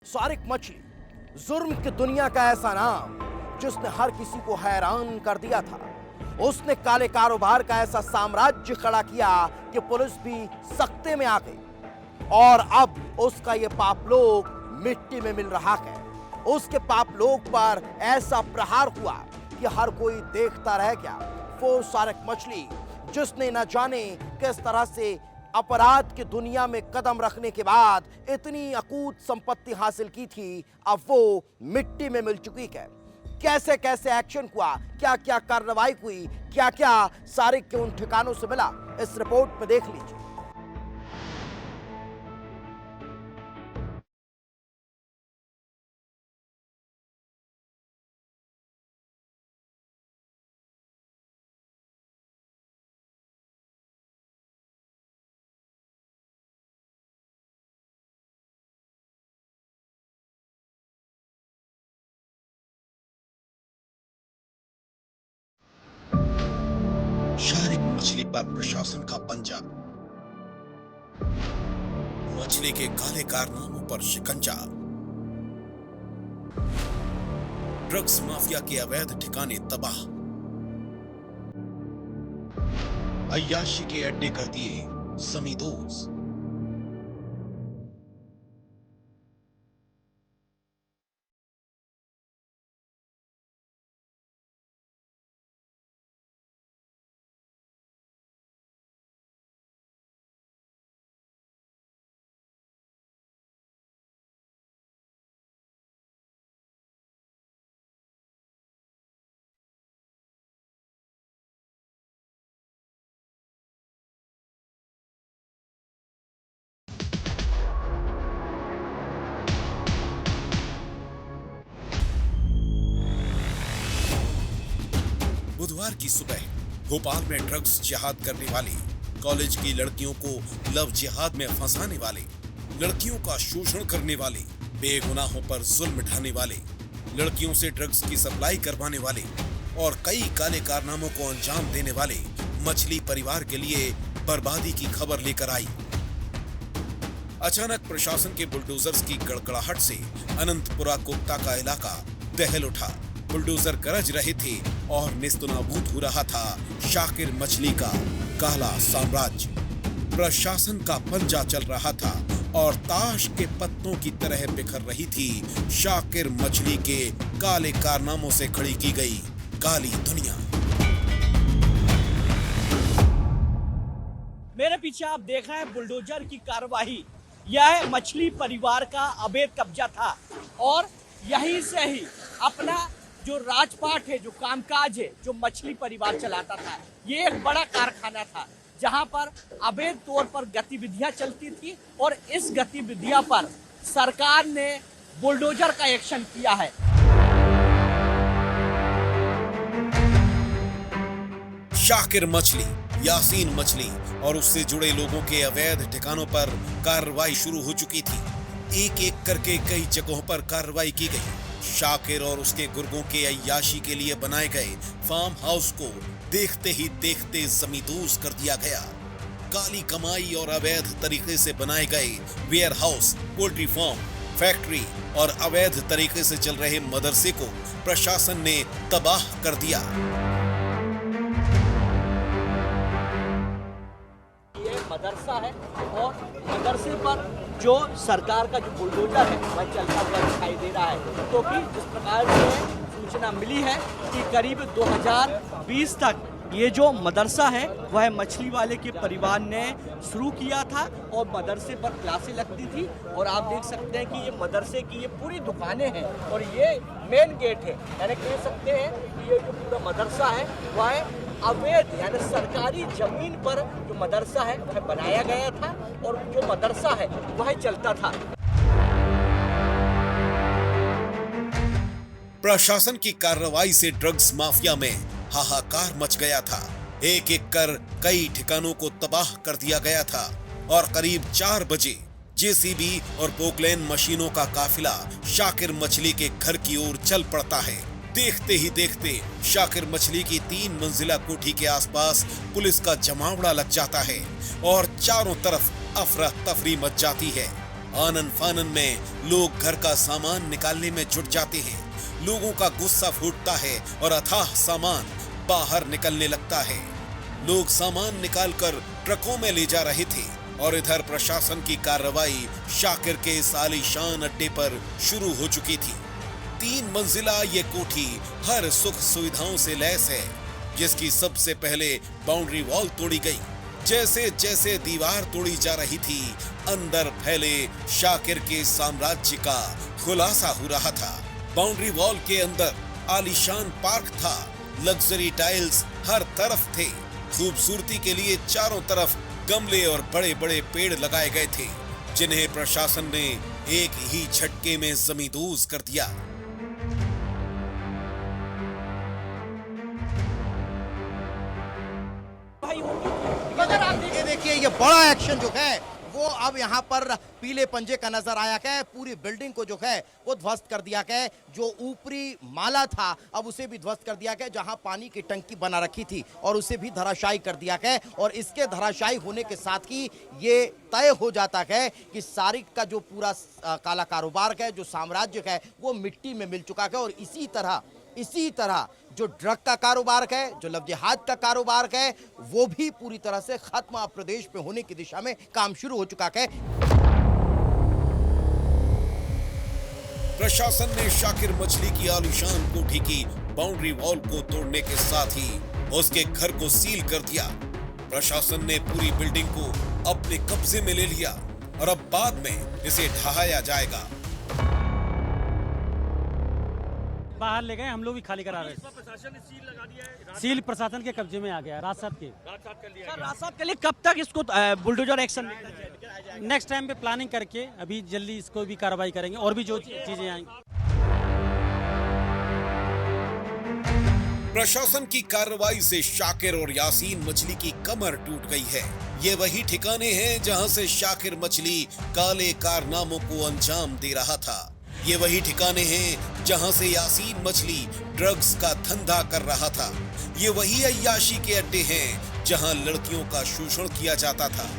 सारिक मछली, जुर्म की दुनिया का ऐसा नाम जिसने हर किसी को हैरान कर दिया था। उसने काले कारोबार का ऐसा साम्राज्य खड़ा किया कि पुलिस भी सख्ते में आ गई और अब उसका ये पापलोक मिट्टी में मिल रहा है। उसके पापलोक पर ऐसा प्रहार हुआ कि हर कोई देखता रह गया। वो सारिक मछली जिसने न जाने किस तरह से अपराध की दुनिया में कदम रखने के बाद इतनी अकूत संपत्ति हासिल की थी, अब वो मिट्टी में मिल चुकी है। कैसे कैसे एक्शन हुआ, क्या क्या कार्रवाई हुई, क्या क्या सारिक के उन ठिकानों से मिला, इस रिपोर्ट में देख लीजिए। शारिक मछली पर प्रशासन का पंजा। मछली के काले कारनामों पर शिकंजा। ड्रग्स माफिया के अवैध ठिकाने तबाह। अय्याशी के अड्डे कर दिए समीदोज। बुधवार की सुबह भोपाल में ड्रग्स जिहाद करने वाले, कॉलेज की लड़कियों को लव जिहाद में फंसाने वाले, लड़कियों का शोषण करने वाले, बेगुनाहों पर जुल्म ढाने वाले, लड़कियों से ड्रग्स की सप्लाई करवाने वाले और कई काले कारनामों को अंजाम देने वाले मछली परिवार के लिए बर्बादी की खबर लेकर आई। अचानक प्रशासन के बुलडोजर्स की गड़गड़ाहट से अनंतपुरा कोप्ता का इलाका दहल उठा। बुलडोजर गरज रहे थे और नेस्तनाबूद हो रहा था शाकिर मछली का काला साम्राज्य। प्रशासन का पंजा चल रहा था और ताश के पत्तों की तरह बिखर रही थी शाकिर मछली के काले कारनामों से खड़ी की गई काली दुनिया। मेरे पीछे आप देख रहे हैं बुलडोजर की कार्रवाई। यह मछली परिवार का अवैध कब्जा था और यहीं से ही अपना जो राजपाट है, जो कामकाज है, जो मछली परिवार चलाता था, ये एक बड़ा कारखाना था जहां पर अवैध तौर पर गतिविधियां चलती थी और इस गतिविधियां पर सरकार ने बुलडोजर का एक्शन किया है। शाकिर मछली, यासीन मछली और उससे जुड़े लोगों के अवैध ठिकानों पर कार्रवाई शुरू हो चुकी थी। एक एक करके कई जगहों पर कार्रवाई की गई। शाकिर और उसके गुर्गों के अय्याशी के लिए बनाए गए फार्म हाउस को देखते ही देखते जमींदोज कर दिया गया। काली कमाई और अवैध तरीके से बनाए गए warehouse, poultry farm, factory और अवैध तरीके से चल रहे मदरसे को प्रशासन ने तबाह कर दिया। ये मदरसा है और मदरसे पर जो सरकार का जो बुलडोजर है वह चलता हुआ दिखाई दे रहा है, क्योंकि जिस प्रकार से सूचना मिली है कि करीब 2020 तक ये जो मदरसा है वह मछली वाले के परिवार ने शुरू किया था और मदरसे पर क्लासें लगती थी। और आप देख सकते हैं कि ये मदरसे की ये पूरी दुकानें हैं और ये मेन गेट है, यानी कह सकते हैं कि ये जो पूरा मदरसा है वह अवैध यानी सरकारी जमीन पर जो मदरसा है वह बनाया गया था और जो मदरसा है वह चलता था। प्रशासन की कार्रवाई से ड्रग्स माफिया में हाहाकार मच गया था। एक एक कर कई ठिकानों को तबाह कर दिया गया था और करीब 4 बजे जेसीबी और पोकलेन मशीनों का काफिला शाकिर मछली के घर की ओर चल पड़ता है। देखते ही देखते शाकिर मछली की 3 मंजिला कोठी के आसपास पुलिस का जमावड़ा लग जाता है और चारों तरफ अफरा तफरी मच जाती है। आनन फानन में लोग घर का सामान निकालने में जुट जाते हैं। लोगों का गुस्सा फूटता है और अथाह सामान बाहर निकलने लगता है। लोग सामान निकालकर ट्रकों में ले जा रहे थे और इधर प्रशासन की कार्रवाई शाकिर के इस आलीशान अड्डे पर शुरू हो चुकी थी। 3 मंजिला ये कोठी हर सुख सुविधाओं से लैस है, जिसकी सबसे पहले बाउंड्री वॉल तोड़ी गई। जैसे जैसे दीवार तोड़ी जा रही थी, अंदर फैले शाकिर के साम्राज्य का खुलासा हो रहा था। बाउंड्री वॉल के अंदर आलीशान पार्क था। लग्जरी टाइल्स हर तरफ थे। खूबसूरती के लिए चारों तरफ गमले और बड़े बड़े पेड़ लगाए गए थे, जिन्हें प्रशासन ने एक ही झटके में जमींदोज कर दिया। मगर आप देखिए ये बड़ा एक्शन जो है वो अब यहाँ पर पीले पंजे का नजर आया है। पूरी बिल्डिंग को जो है वो ध्वस्त कर दिया गया। जो ऊपरी माला था अब उसे भी ध्वस्त कर दिया गया, जहां पानी की टंकी बना रखी थी और उसे भी धराशायी कर दिया गया। और इसके धराशायी होने के साथ ही ये तय हो जाता है कि सारिक का जो पूरा काला कारोबार है, जो साम्राज्य है, वो मिट्टी में मिल चुका है। और इसी तरह जो ड्रग का कारोबार है, जो लव जिहाद का कारोबार है, वो भी पूरी तरह से खत्म अब प्रदेश में होने की दिशा में काम शुरू हो चुका है। प्रशासन ने शाकिर मछली की आलीशान कोठी की बाउंड्री वॉल को तोड़ने के साथ ही उसके घर को सील कर दिया। प्रशासन ने पूरी बिल्डिंग को अपने कब्जे में ले लिया और अब बाद में इसे ढहाया जाएगा। बाहर ले गए, हम लोग भी खाली करा रहे हैं। प्रशासन ने सील लगा दिया है। सील प्रशासन के कब्जे में आ गया, रात साहब के। रात साहब के लिए कब तक इसको बुलडोजर एक्शन नेक्स्ट टाइम पे प्लानिंग करके अभी जल्दी इसको भी कार्रवाई करेंगे और भी जो चीजें आएंगी। प्रशासन की कार्रवाई से शाकिर और यासीन मछली की कमर टूट गई है। ये वही ठिकाने हैं जहां से शाकिर मछली काले कारनामों को अंजाम दे रहा था। ये वही ठिकाने हैं जहां से यासीन मछली ड्रग्स का धंधा कर रहा था। ये वही अय्याशी के अड्डे हैं जहां लड़कियों का शोषण किया जाता था।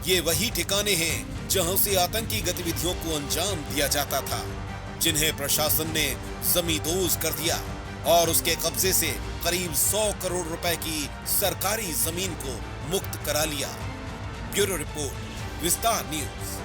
ये वही ठिकाने हैं जहां से आतंकी गतिविधियों को अंजाम दिया जाता था, जिन्हें प्रशासन ने जमींदोज कर दिया और उसके कब्जे से करीब 100 करोड़ रुपए की सरकारी जमीन को मुक्त करा लिया। ब्यूरो रिपोर्ट, विस्तार न्यूज।